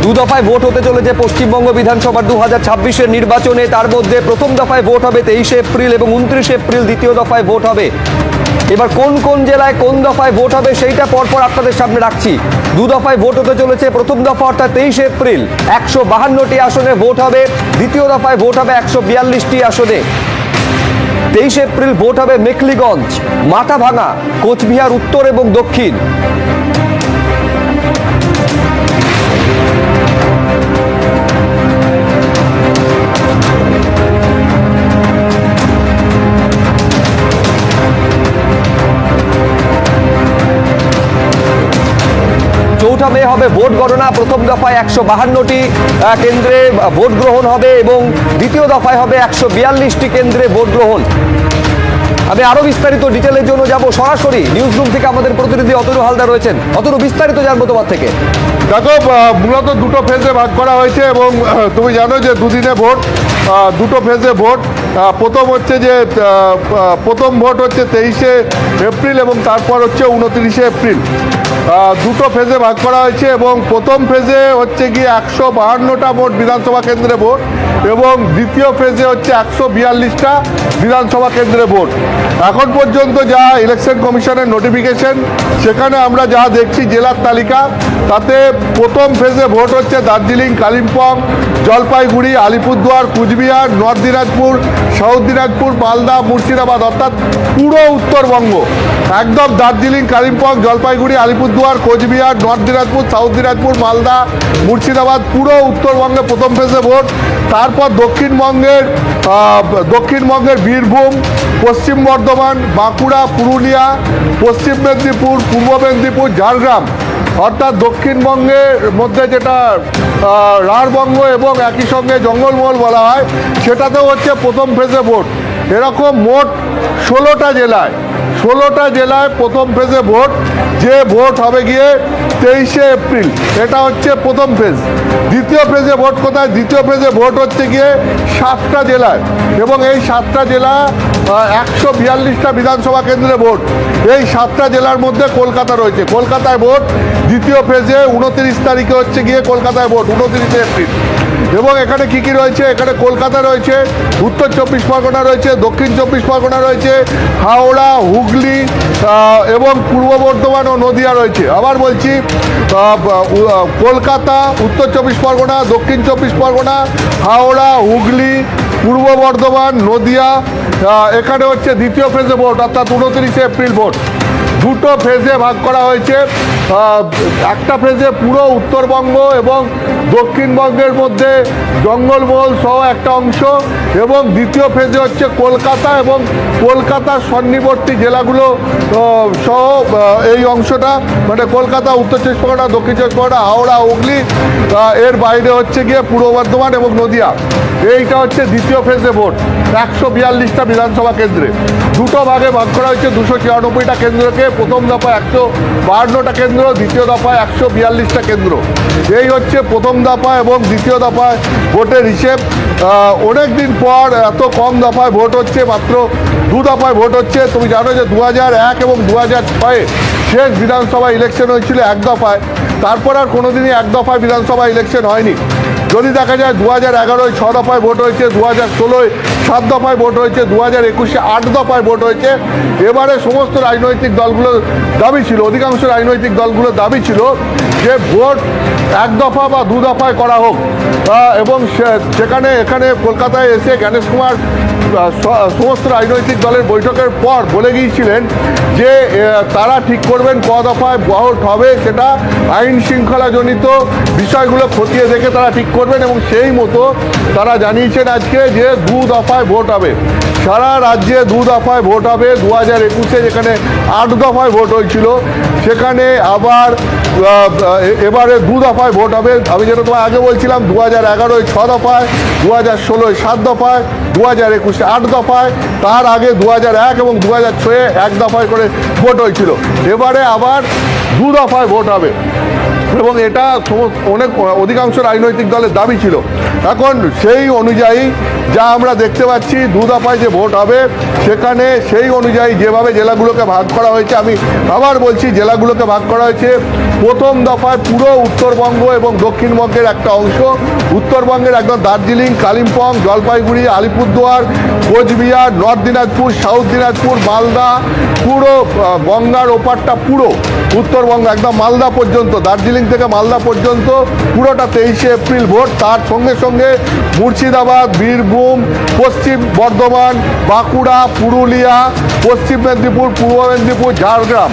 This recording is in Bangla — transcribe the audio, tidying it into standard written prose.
দু দফায় ভোট হতে চলেছে পশ্চিমবঙ্গ বিধানসভার 2026-এর নির্বাচনে। তার মধ্যে প্রথম দফায় ভোট হবে 23 এপ্রিল এবং 29 এপ্রিল দ্বিতীয় দফায় ভোট হবে। এবার কোন কোন জেলায় কোন দফায় ভোট হবে সেইটা পরপর আপনাদের সামনে রাখছি। দু দফায় ভোট হতে চলেছে। প্রথম দফা অর্থাৎ 23 এপ্রিল 152টি আসনে ভোট হবে। দ্বিতীয় দফায় ভোট হবে 142টি আসনে। 23 এপ্রিল ভোট হবে মেখলিগঞ্জ, মাথাভাঙা, কোচবিহার উত্তর এবং দক্ষিণ। চৌঠা মে হবে ভোট গণনা। প্রথম দফায় 152টি কেন্দ্রে ভোট গ্রহণ হবে এবং দ্বিতীয় দফায় হবে 142টি কেন্দ্রে ভোট গ্রহণ। আমি আরো বিস্তারিত ডিটেলের জন্য যাব সরাসরি নিউজ রুম থেকে। আমাদের প্রতিনিধি অতনু হালদার রয়েছেন। অতনু, বিস্তারিত জানবো তোমার থেকে। দেখো, মূলত দুটো ফেজে ভাগ করা হয়েছে এবং তুমি জানো যে দুদিনে ভোট, দুটো ফেজে ভোট। প্রথম হচ্ছে যে প্রথম ভোট হচ্ছে 23 এপ্রিল এবং তারপর হচ্ছে 29 এপ্রিল। দুটো ফেজে ভাগ করা হয়েছে এবং প্রথম ফেজে হচ্ছে গিয়ে 152টা মোট বিধানসভা কেন্দ্রে ভোট এবং দ্বিতীয় ফেজে হচ্ছে 142টা বিধানসভা কেন্দ্রে ভোট। এখন পর্যন্ত যা ইলেকশন কমিশনের নোটিফিকেশন, সেখানে আমরা যা দেখছি জেলার তালিকা, তাতে প্রথম ফেজে ভোট হচ্ছে দার্জিলিং, কালিম্পং, জলপাইগুড়ি, আলিপুরদুয়ার, কুচবিহার, নর্থ দিনাজপুর, সাউথ দিনাজপুর, মালদা, মুর্শিদাবাদ, অর্থাৎ পুরো উত্তরবঙ্গ। একদম দার্জিলিং, কালিম্পং, জলপাইগুড়ি, আলিপুরদুয়ার, কোচবিহার, নর্থ দিনাজপুর, সাউথ দিনাজপুর, মালদা, মুর্শিদাবাদ, পুরো উত্তরবঙ্গে প্রথম ফেজে ভোট। তারপর দক্ষিণবঙ্গের বীরভূম, পশ্চিম বর্ধমান, বাঁকুড়া, পুরুলিয়া, পশ্চিম মেদিনীপুর, পূর্ব মেদিনীপুর, ঝাড়গ্রাম, অর্থাৎ দক্ষিণবঙ্গের মধ্যে যেটা রাঢ়বঙ্গ এবং একই সঙ্গে জঙ্গলমহল বলা হয়, সেটাতেও হচ্ছে প্রথম ফেজে ভোট। এরকম মোট 16টা জেলায় প্রথম ফেজে ভোট। যে ভোট হবে গিয়ে 23 এপ্রিল, এটা হচ্ছে প্রথম ফেজ। দ্বিতীয় ফেজে ভোট কোথায়? দ্বিতীয় ফেজে ভোট হচ্ছে গিয়ে 7টা জেলায় এবং এই 7টা জেলা 142টা বিধানসভা কেন্দ্রে ভোট। এই 7টা জেলার মধ্যে কলকাতা রয়েছে। কলকাতায় ভোট দ্বিতীয় ফেজে 29 তারিখে হচ্ছে গিয়ে কলকাতায় ভোট, 29 এপ্রিল। এবং এখানে কি কি রয়েছে? এখানে কলকাতা রয়েছে, উত্তর 24 পরগনা রয়েছে, দক্ষিণ 24 পরগনা রয়েছে, হাওড়া, হুগলি এবং পূর্ব বর্ধমান ও নদিয়া রয়েছে। আবার বলছি, কলকাতা, উত্তর 24 পরগনা, দক্ষিণ 24 পরগনা, হাওড়া, হুগলি, পূর্ব বর্ধমান, নদিয়া, এখানে হচ্ছে দ্বিতীয় ফেজে ভোট, অর্থাৎ 29 এপ্রিল ভোট। দুটো ফেজে ভাগ করা হয়েছে। একটা ফেজে পুরো উত্তরবঙ্গ এবং দক্ষিণবঙ্গের মধ্যে জঙ্গলমহল সহ একটা অংশ এবং দ্বিতীয় ফেজে হচ্ছে কলকাতা এবং কলকাতার সন্নিবর্তী জেলাগুলো সহ এই অংশটা, মানে কলকাতা, উত্তর 24 পরগনা, দক্ষিণ 24 পরগনা, হাওড়া, হুগলি, এর বাইরে হচ্ছে গিয়ে পূর্ব বর্ধমান এবং নদিয়া। এইটা হচ্ছে দ্বিতীয় ফেজে ভোট 142টা বিধানসভা কেন্দ্রে। দুটো ভাগে ভাগ করা হয়েছে 294টা কেন্দ্রকে। প্রথম দফায় 152টা কেন্দ্র, দ্বিতীয় দফায় 142টা কেন্দ্র। এই হচ্ছে প্রথম দফা এবং দ্বিতীয় দফায় ভোটের হিসেব। অনেক দিন পর এত কম দফায় ভোট হচ্ছে, মাত্র 2 দফায় ভোট হচ্ছে। তুমি জানো যে 2001 এবং 2006 শেষ বিধানসভা ইলেকশন হয়েছিল 1 দফায়। তারপর আর কোনোদিনই 1 দফায় বিধানসভা ইলেকশন হয়নি। যদি দেখা যায় 2011 6 দফায় ভোট হয়েছে, 2016 7 দফায় ভোট হয়েছে, 2021 8 দফায় ভোট হয়েছে। এবারে সমস্ত রাজনৈতিক দলগুলোর দাবি ছিল, অধিকাংশ রাজনৈতিক দলগুলোর দাবি ছিল যে ভোট 1 দফা বা 2 দফায় করা হোক। এবং এখানে কলকাতায় এসে গণেশ কুমার সমস্ত রাজনৈতিক দলের বৈঠকের পর বলে গিয়েছিলেন যে তারা ঠিক করবেন ক দফায় ভোট হবে, সেটা আইন শৃঙ্খলাজনিত বিষয়গুলো খতিয়ে দেখে তারা ঠিক করবেন এবং সেই মতো তারা জানিয়েছেন আজকে যে 2 দফায় ভোট হবে। সারা রাজ্যে 2 দফায় ভোট হবে। 2021 যেখানে 8 দফায় ভোট হয়েছিল, সেখানে আবার এবারে 2 দফায় ভোট হবে। আমি যেটা তোমায় আগে বলছিলাম, 2011 6 দফায়, 2016 7 দফায়, 2021 8 দফায়, তার আগে 2001 এবং 2006 1 দফায় করে ভোট হয়েছিল। এবারে আবার 2 দফায় ভোট হবে এবং এটা অধিকাংশ রাজনৈতিক দলের দাবি ছিল। এখন সেই অনুযায়ী যা আমরা দেখতে পাচ্ছি, 2 দফায় যে ভোট হবে সেখানে সেই অনুযায়ী যেভাবে জেলাগুলোকে ভাগ করা হয়েছে, আমি আবার বলছি জেলাগুলোকে ভাগ করা হয়েছে প্রথম দফায় পুরো উত্তরবঙ্গ এবং দক্ষিণবঙ্গের একটা অংশ, উত্তরবঙ্গের একদম দার্জিলিং, কালিম্পং, জলপাইগুড়ি, আলিপুরদুয়ার, কোচবিহার, নর্থ দিনাজপুর, সাউথ দিনাজপুর, মালদা, পুরো গঙ্গার ওপারটা পুরো উত্তরবঙ্গ একদম মালদা পর্যন্ত, দার্জিলিং থেকে মালদা পর্যন্ত পুরোটা 23শে এপ্রিল ভোট। তার সঙ্গে সঙ্গে মুর্শিদাবাদ, বীরভূম, পশ্চিম বর্ধমান, বাঁকুড়া, পুরুলিয়া, পশ্চিম মেদিনীপুর, পূর্ব মেদিনীপুর, ঝাড়গ্রাম